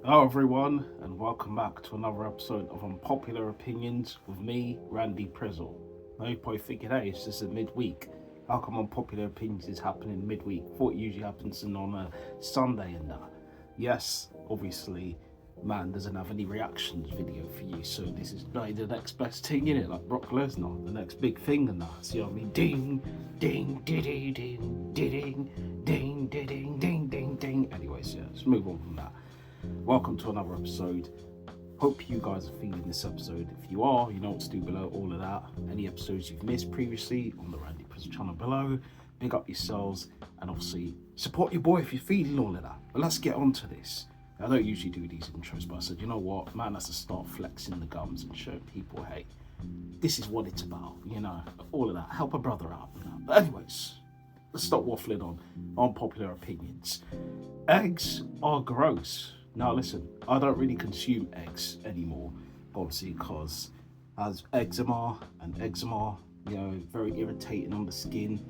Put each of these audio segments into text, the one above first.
Hello everyone, and welcome back to another episode of Unpopular Opinions with me, Randy Prizzle. Now you probably thinking, hey, it's just a midweek. How come Unpopular Opinions is happening midweek? Thought it usually happens on a Sunday and that. Yes, obviously, man doesn't have any reactions video for you, so this is like the next best thing in it, like Brock Lesnar, the next big thing and that. See what I mean? Ding, ding, ding, ding, ding, ding, ding, ding, ding, ding, ding. Anyways, yeah, let's move on from that. Welcome to another episode. Hope you guys are feeling this episode. If you are, you know what to do below, all of that. Any episodes you've missed previously on the Randy Prizzle channel below, big up yourselves, and obviously support your boy if you're feeling all of that. But let's get on to this. I don't usually do these intros, but I said, you know what, man has to start flexing the gums and showing people, hey, this is what it's about, you know, all of that. Help a brother out, you know. But anyways, let's stop waffling on unpopular opinions. Eggs are gross. Now listen, I don't really consume eggs anymore, obviously because as eczema, you know, very irritating on the skin.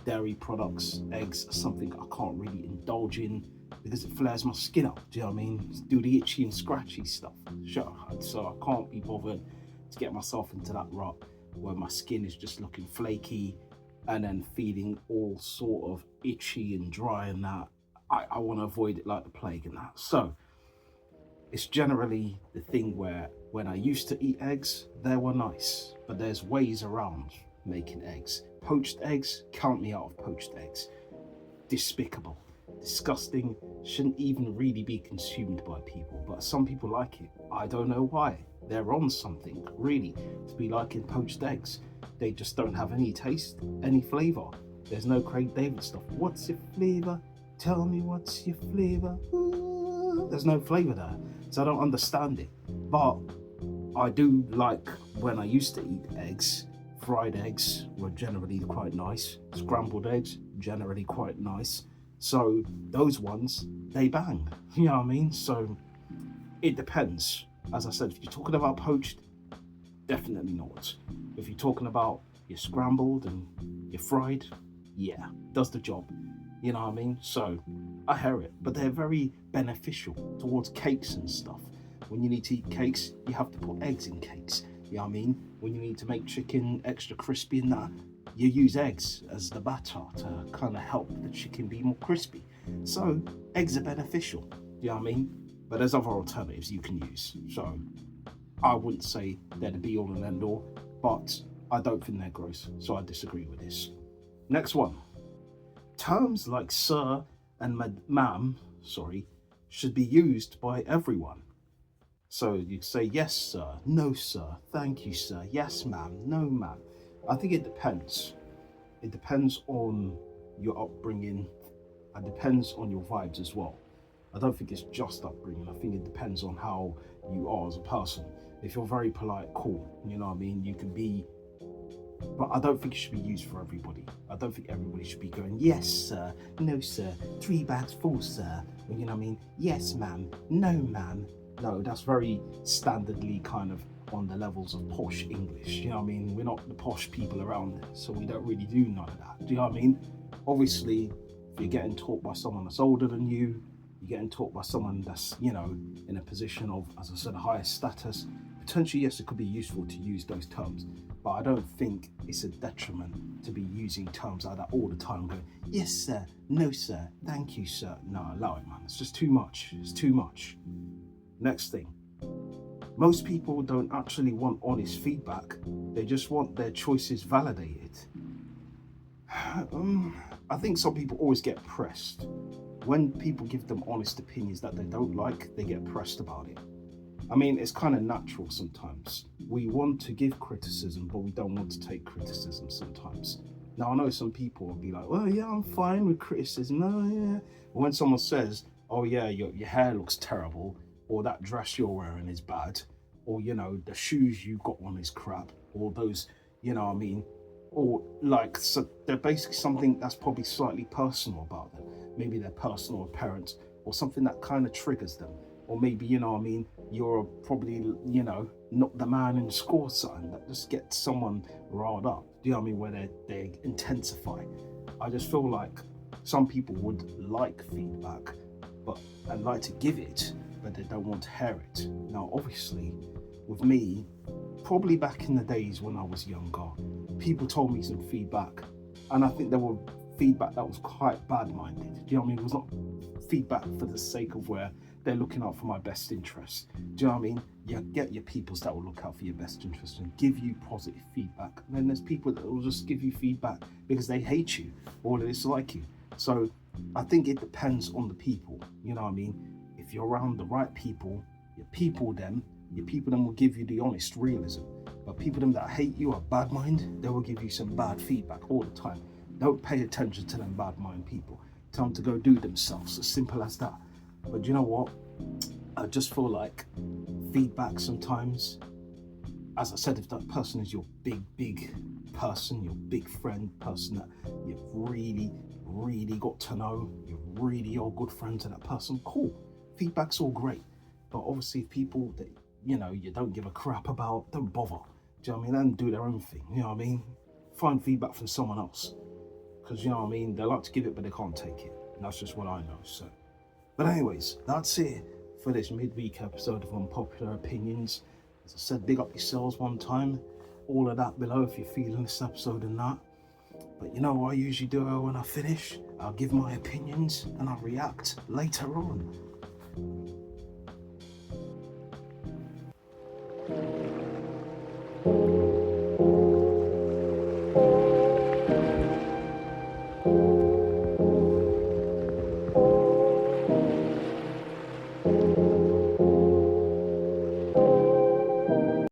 Dairy products, eggs are something I can't really indulge in because it flares my skin up, do you know what I mean? Do the itchy and scratchy stuff. Sure, so I can't be bothered to get myself into that rut where my skin is just looking flaky and then feeling all sort of itchy and dry and that. I want to avoid it like the plague and that. So it's generally the thing where when I used to eat eggs, they were nice, but there's ways around making eggs. Poached eggs, count me out of poached eggs. Despicable, disgusting, shouldn't even really be consumed by people, but some people like it. I don't know why. They're on something, really, to be liking poached eggs. They just don't have any taste, any flavour. There's no Craig David stuff. What's your flavour? Tell me what's your flavour? There's no flavour there, so I don't understand it. But I do like when I used to eat eggs. Fried eggs were generally quite nice. Scrambled eggs, generally quite nice. So those ones, they bang. You know what I mean? So it depends. As I said, if you're talking about poached, definitely not. If you're talking about your scrambled and your fried, yeah, does the job. You know what I mean? So I hear it, but they're very beneficial towards cakes and stuff. When you need to eat cakes, you have to put eggs in cakes. You know what I mean? When you need to make chicken extra crispy and that, you use eggs as the batter to kind of help the chicken be more crispy. So eggs are beneficial. You know what I mean? But there's other alternatives you can use. So I wouldn't say they're the be all and end all, but I don't think they're gross. So I disagree with this. Next one. Terms like sir and ma'am, should be used by everyone. So you say yes sir, no sir, thank you sir, yes ma'am, no ma'am. I think it depends. It depends on your upbringing. It depends on your vibes as well. I don't think it's just upbringing. I think it depends on how you are as a person. If you're very polite, cool, you know what I mean? You can be, but I don't think it should be used for everybody. I don't think everybody should be going, yes sir, no sir, 3 bags full sir, you know what I mean? Yes ma'am, no ma'am. No, that's very standardly kind of on the levels of posh English, you know what I mean? We're not the posh people around, so we don't really do none of that, do you know what I mean? Obviously, if you're getting taught by someone that's older than you, you're getting taught by someone that's, you know, in a position of, as I said, a higher status, potentially, yes, it could be useful to use those terms, but I don't think it's a detriment to be using terms like that all the time, going, yes sir, no sir, thank you sir. No, allow it, man, it's just too much, it's too much. Next thing, most people don't actually want honest feedback, they just want their choices validated. I think some people always get pressed. When people give them honest opinions that they don't like, they get pressed about it. I mean, it's kind of natural sometimes. We want to give criticism, but we don't want to take criticism sometimes. Now, I know some people will be like, well, yeah, I'm fine with criticism. Oh, yeah. But when someone says, oh, yeah, your hair looks terrible, or that dress you're wearing is bad, or, you know, the shoes you got on is crap, or those, you know what I mean, or like, so they're basically something that's probably slightly personal about them. maybe their personal appearance or something that kind of triggers them. Or maybe, you know what I mean, you're probably, you know, not the man in score something that just gets someone riled up. Do you know what I mean? Where they intensify. I just feel like some people would like feedback, but and like to give it, but they don't want to hear it. Now, obviously, with me, probably back in the days when I was younger, people told me some feedback, and I think there were feedback that was quite bad-minded. Do you know what I mean? It was not feedback for the sake of where they're looking out for my best interest. Do you know what I mean? You get your peoples that will look out for your best interest and give you positive feedback. And then there's people that will just give you feedback because they hate you or they dislike you. So I think it depends on the people. You know what I mean? If you're around the right people, your people them will give you the honest realism. But people them that hate you are bad mind, they will give you some bad feedback all the time. Don't pay attention to them bad mind people. Tell them to go do themselves, as simple as that. But you know what? I just feel like feedback sometimes, as I said, if that person is your big person, your big friend, person that you've really got to know, you're really all good friends with that person, cool. Feedback's all great. But obviously people that, you know, you don't give a crap about, don't bother. Do you know what I mean? Let them do their own thing, you know what I mean? Find feedback from someone else. Because, you know what I mean, they like to give it, but they can't take it. And that's just what I know, so. But anyways, that's it for this midweek episode of Unpopular Opinions. As I said, big up yourselves one time. All of that below if you're feeling this episode and that. But you know what I usually do when I finish? I'll give my opinions and I'll react later on.